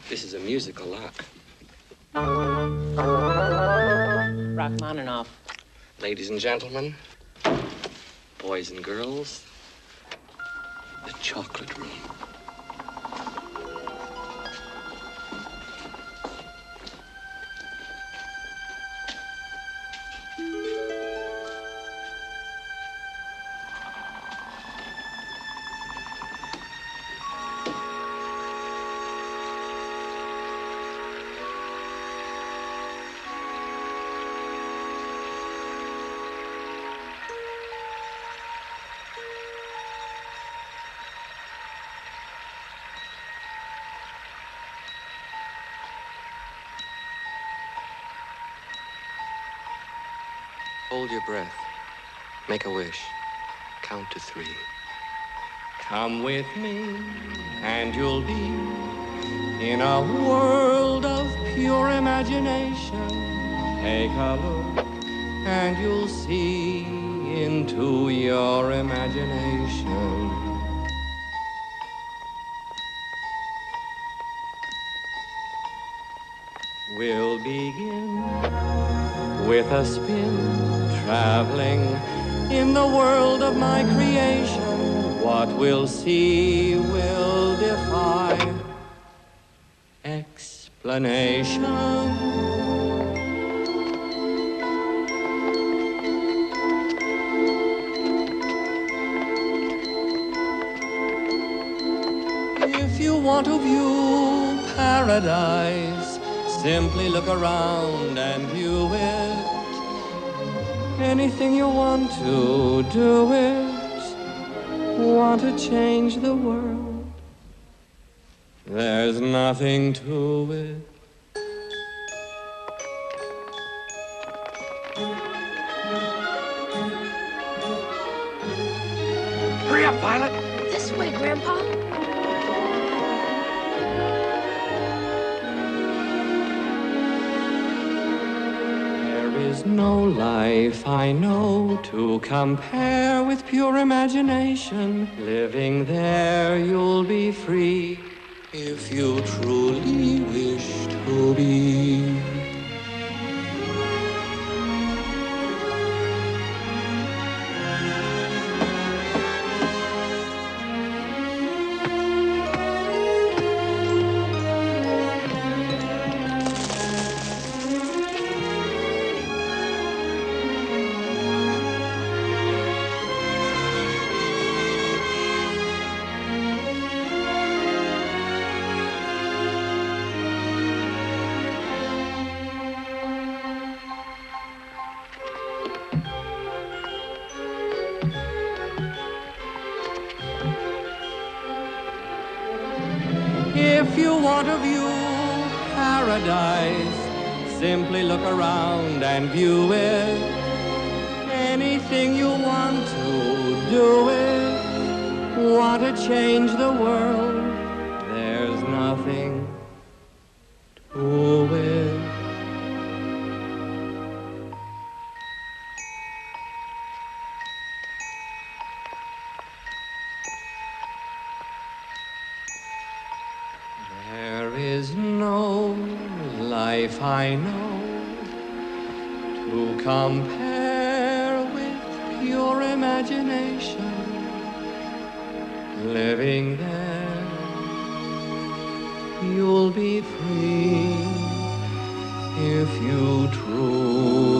This is a musical lark. Rachmaninoff. Ladies and gentlemen, boys and girls, the chocolate room. Hold your breath. Make a wish. Count to 3. Come with me, and you'll be in a world of pure imagination. Take a look, and you'll see into your imagination. We'll begin with a spin, traveling in the world of my creation. What we'll see will defy explanation. If you want to view paradise, simply look around and view it. Anything you want to do it. Want to change the world. There's nothing to it. Hurry up, Violet. This way, Grandpa. There's no life I know to compare with pure imagination. Living there, you'll be free if you truly wish to be. If you want to view paradise, simply look around and view it. Anything you want to do it. Want to change the world. There's nothing to it. There is no life I know to compare with pure imagination. Living there, you'll be free if you truly